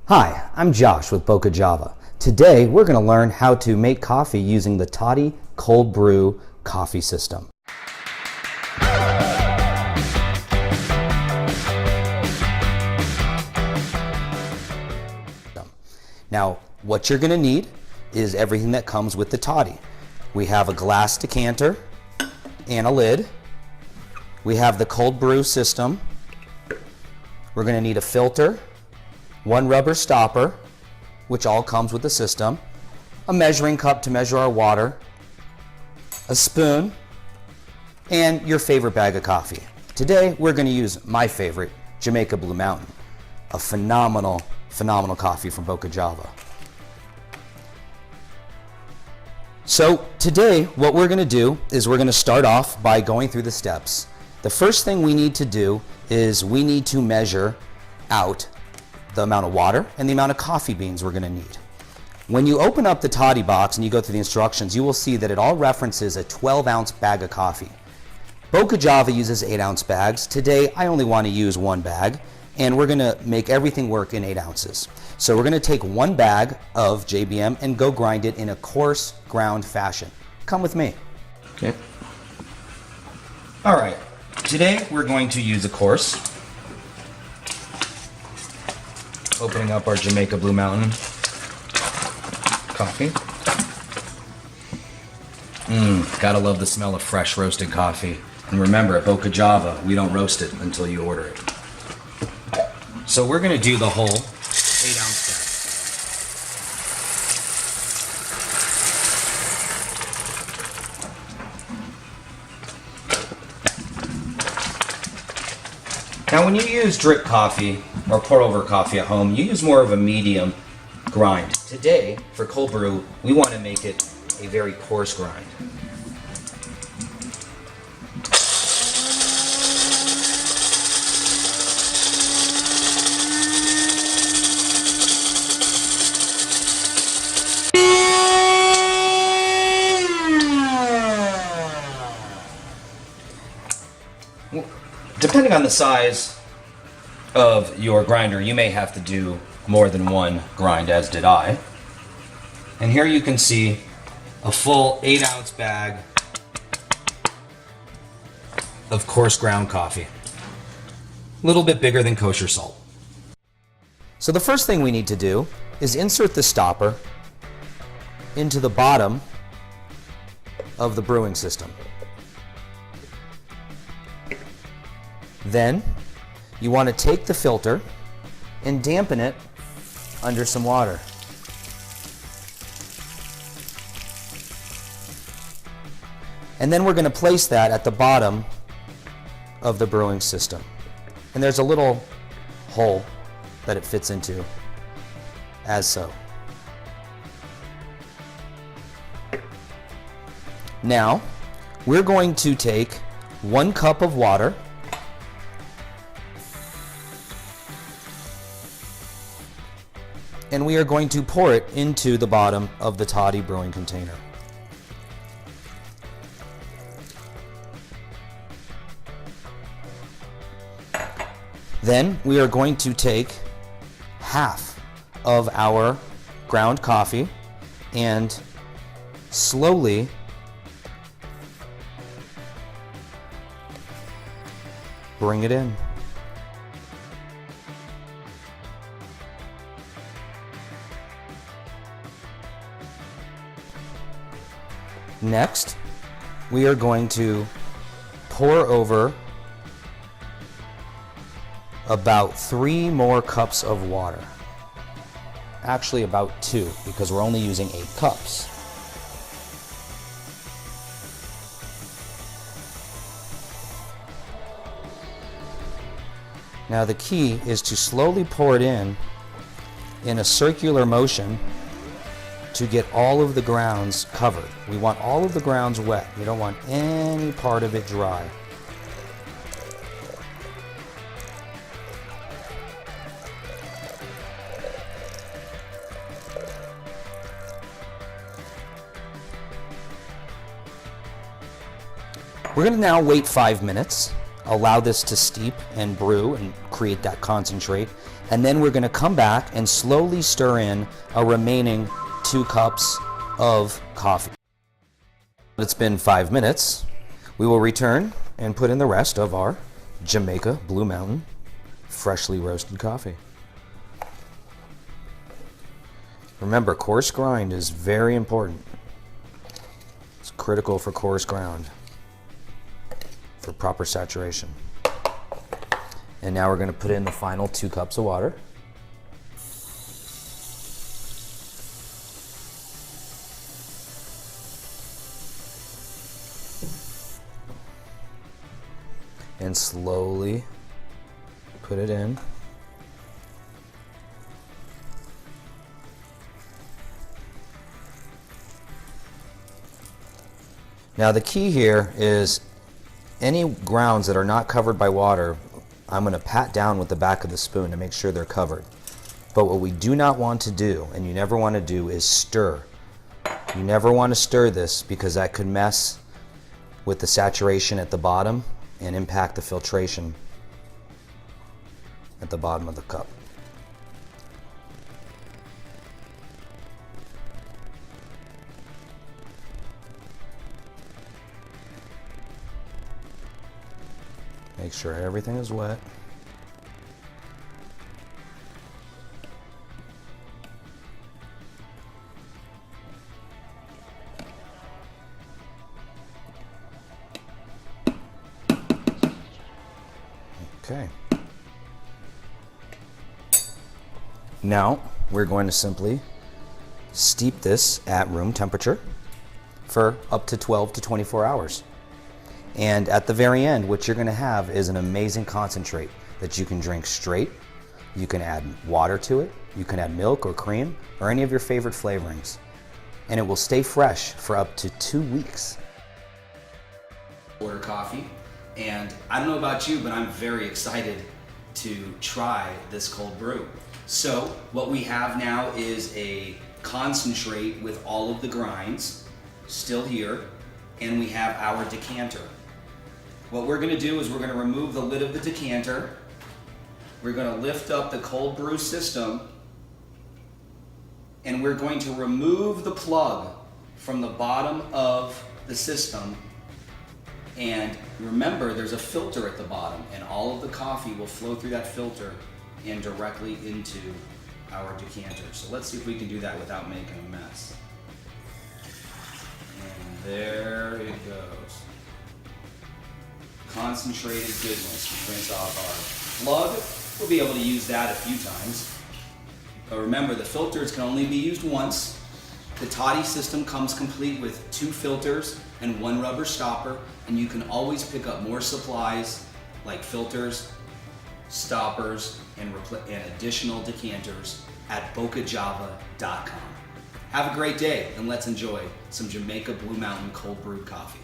Hi, I'm Josh with Boca Java. Today we're going to learn how to make coffee using the Toddy cold brew coffee system. Now, what you're going to need is everything that comes with the Toddy. We have a glass decanter and a lid. We have the cold brew system. We're going to need a filter, one rubber stopper, which all comes with the system, a measuring cup to measure our water, a spoon, and your favorite bag of coffee. Today, we're going to use my favorite, Jamaica Blue Mountain, a phenomenal coffee from Boca Java. So today, what we're going to do is we're going to start off by going through the steps. The first thing we need to do is we need to measure out the amount of water and the amount of coffee beans we're going to need. When you open up the Toddy box and you go through the instructions, you will see that it all references a 12-ounce bag of coffee. Boca Java uses 8-ounce bags. Today, I only want to use one bag, and we're going to make everything work in 8 ounces. So we're going to take one bag of JBM and go grind it in a coarse ground fashion. Come with me. Okay. All right. Today, we're going to use a coarse. Opening up our Jamaica Blue Mountain coffee. Gotta love the smell of fresh roasted coffee. And remember, at Boca Java, we don't roast it until you order it. So we're gonna do the whole 8-ounce bag. Now when you use drip coffee or pour over coffee at home, you use more of a medium grind. Today, for cold brew, we want to make it a very coarse grind. Depending on the size of your grinder, you may have to do more than one grind, as did I. And here you can see a full 8-ounce bag of coarse ground coffee. A little bit bigger than kosher salt. So the first thing we need to do is insert the stopper into the bottom of the brewing system. Then you want to take the filter and dampen it under some water. And then we're going to place that at the bottom of the brewing system. And there's a little hole that it fits into, as so. Now, we're going to take 1 cup of water, and we are going to pour it into the bottom of the Toddy brewing container. Then we are going to take half of our ground coffee and slowly bring it in. Next, we are going to pour over about 3 more cups of water. Actually about 2, because we're only using 8 cups. Now the key is to slowly pour it in a circular motion to get all of the grounds covered. We want all of the grounds wet. We don't want any part of it dry. We're going to now wait 5 minutes. allow this to steep and brew and create that concentrate. And then we're going to come back and slowly stir in a remaining 2 cups of coffee. It's been 5 minutes. We will return and put in the rest of our Jamaica Blue Mountain freshly roasted coffee. Remember, coarse grind is very important. It's critical for coarse ground for proper saturation. And now we're going to put in the final 2 cups of water. And slowly put it in. Now the key here is any grounds that are not covered by water, I'm going to pat down with the back of the spoon to make sure they're covered. But what we do not want to do, and you never want to do, is stir. You never want to stir this because that could mess with the saturation at the bottom and impact the filtration at the bottom of the cup. Make sure everything is wet. Okay. Now we're going to simply steep this at room temperature for up to 12 to 24 hours. And at the very end, what you're going to have is an amazing concentrate that you can drink straight. You can add water to it. You can add milk or cream or any of your favorite flavorings. And it will stay fresh for up to 2 weeks. Order coffee. And I don't know about you, but I'm very excited to try this cold brew. So what we have now is a concentrate with all of the grinds still here, and we have our decanter. What we're going to do is we're going to remove the lid of the decanter. We're going to lift up the cold brew system, and we're going to remove the plug from the bottom of the system. And remember, there's a filter at the bottom, and all of the coffee will flow through that filter and directly into our decanter. So let's see if we can do that without making a mess. And there it goes. Concentrated goodness. Rinse off our plug. We'll be able to use that a few times. But remember, the filters can only be used once. The Toddy system comes complete with 2 filters and 1 rubber stopper, and you can always pick up more supplies like filters, stoppers, and additional decanters at bocajava.com. Have a great day, and let's enjoy some Jamaica Blue Mountain cold brewed coffee.